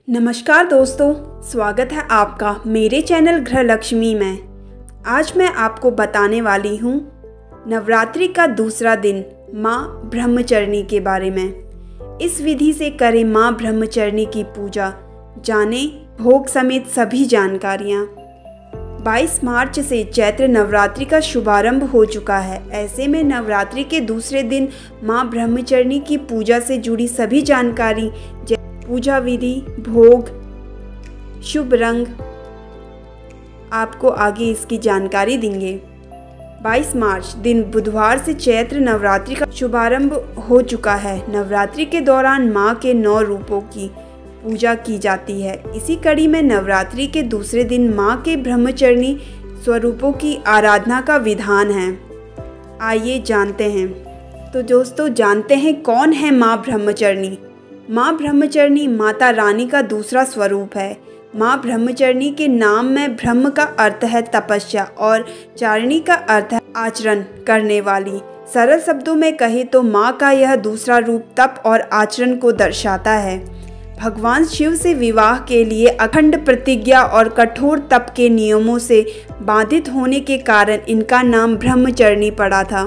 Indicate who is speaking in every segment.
Speaker 1: नमस्कार दोस्तों, स्वागत है आपका मेरे चैनल गृह लक्ष्मी में। आज मैं आपको बताने वाली हूँ नवरात्रि का दूसरा दिन माँ ब्रह्मचर्नी के बारे में। इस विधि से करें माँ ब्रह्मचर्नी की पूजा, जाने भोग समेत सभी जानकारियाँ। 22 मार्च से चैत्र नवरात्रि का शुभारंभ हो चुका है। ऐसे में नवरात्रि के दूसरे दिन माँ ब्रह्मचर्नी की पूजा से जुड़ी सभी जानकारी, पूजा विधि, भोग, शुभ रंग, आपको आगे इसकी जानकारी देंगे। 22 मार्च दिन बुधवार से चैत्र नवरात्रि का शुभारंभ हो चुका है। नवरात्रि के दौरान माँ के 9 रूपों की पूजा की जाती है। इसी कड़ी में नवरात्रि के दूसरे दिन माँ के ब्रह्मचर्नी स्वरूपों की आराधना का विधान है। आइए जानते हैं। तो दोस्तों, जानते हैं कौन है माँ ब्रह्मचर्नी। माँ ब्रह्मचर्नी माता रानी का दूसरा स्वरूप है। माँ ब्रह्मचर्नी के नाम में ब्रह्म का अर्थ है तपस्या और चारणी का अर्थ है आचरण करने वाली। सरल शब्दों में कहे तो माँ का यह दूसरा रूप तप और आचरण को दर्शाता है। भगवान शिव से विवाह के लिए अखंड प्रतिज्ञा और कठोर तप के नियमों से बाधित होने के कारण इनका नाम ब्रह्मचर्नी पड़ा था।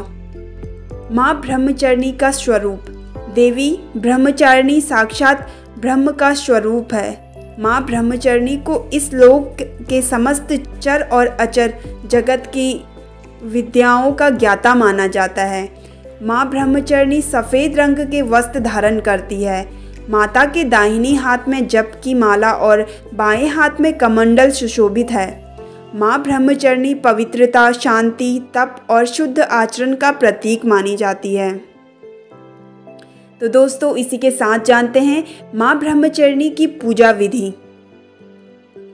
Speaker 1: माँ ब्रह्मचर्नी का स्वरूप। देवी ब्रह्मचारिणी साक्षात ब्रह्म का स्वरूप है। माँ ब्रह्मचर्नी को इस लोक के समस्त चर और अचर जगत की विद्याओं का ज्ञाता माना जाता है। माँ ब्रह्मचर्नी सफ़ेद रंग के वस्त्र धारण करती है। माता के दाहिनी हाथ में जप की माला और बाएं हाथ में कमंडल सुशोभित है। माँ ब्रह्मचर्नी पवित्रता, शांति, तप और शुद्ध आचरण का प्रतीक मानी जाती है। तो दोस्तों, इसी के साथ जानते हैं माँ ब्रह्मचर्नी की पूजा विधि।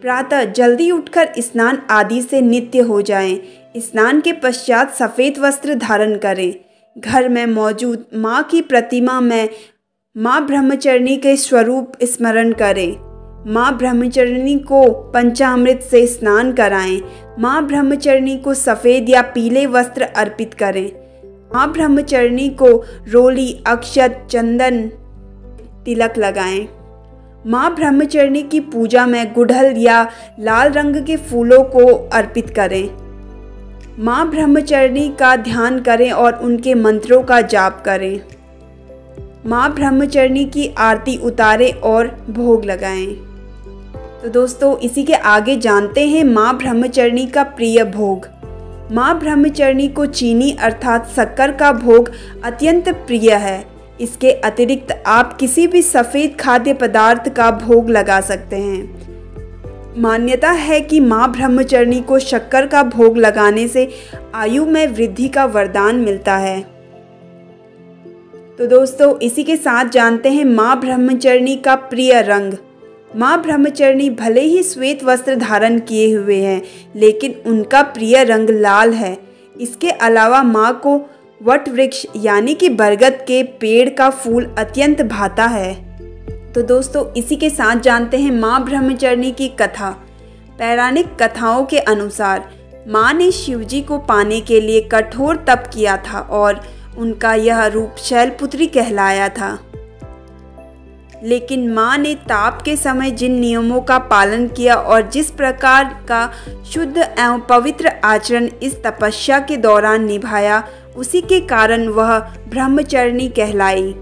Speaker 1: प्रातः जल्दी उठकर स्नान आदि से नित्य हो जाएं। स्नान के पश्चात सफ़ेद वस्त्र धारण करें। घर में मौजूद माँ की प्रतिमा में माँ ब्रह्मचर्नी के स्वरूप स्मरण करें। माँ ब्रह्मचर्नी को पंचामृत से स्नान कराएं। माँ ब्रह्मचर्नी को सफ़ेद या पीले वस्त्र अर्पित करें। माँ ब्रह्मचर्नी को रोली, अक्षत, चंदन, तिलक लगाएं। माँ ब्रह्मचर्नी की पूजा में गुड़हल या लाल रंग के फूलों को अर्पित करें। माँ ब्रह्मचर्नी का ध्यान करें और उनके मंत्रों का जाप करें। माँ ब्रह्मचर्नी की आरती उतारें और भोग लगाएं। तो दोस्तों, इसी के आगे जानते हैं माँ ब्रह्मचर्नी का प्रिय भोग। माँ ब्रह्मचर्नी को चीनी अर्थात शक्कर का भोग अत्यंत प्रिय है। इसके अतिरिक्त आप किसी भी सफ़ेद खाद्य पदार्थ का भोग लगा सकते हैं। मान्यता है कि माँ ब्रह्मचर्नी को शक्कर का भोग लगाने से आयु में वृद्धि का वरदान मिलता है। तो दोस्तों, इसी के साथ जानते हैं माँ ब्रह्मचर्नी का प्रिय रंग। माँ ब्रह्मचर्नी भले ही श्वेत वस्त्र धारण किए हुए हैं, लेकिन उनका प्रिय रंग लाल है। इसके अलावा माँ को वट वृक्ष यानी कि बरगद के पेड़ का फूल अत्यंत भाता है। तो दोस्तों, इसी के साथ जानते हैं माँ ब्रह्मचर्नी की कथा। पौराणिक कथाओं के अनुसार माँ ने शिवजी को पाने के लिए कठोर तप किया था और उनका यह रूप शैलपुत्री कहलाया था। लेकिन माँ ने ताप के समय जिन नियमों का पालन किया और जिस प्रकार का शुद्ध एवं पवित्र आचरण इस तपस्या के दौरान निभाया, उसी के कारण वह ब्रह्मचर्नी कहलाई।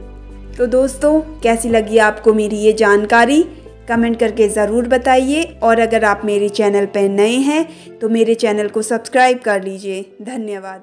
Speaker 1: तो दोस्तों, कैसी लगी आपको मेरी ये जानकारी? कमेंट करके ज़रूर बताइए और अगर आप मेरे चैनल पर नए हैं तो मेरे चैनल को सब्सक्राइब कर लीजिए। धन्यवाद।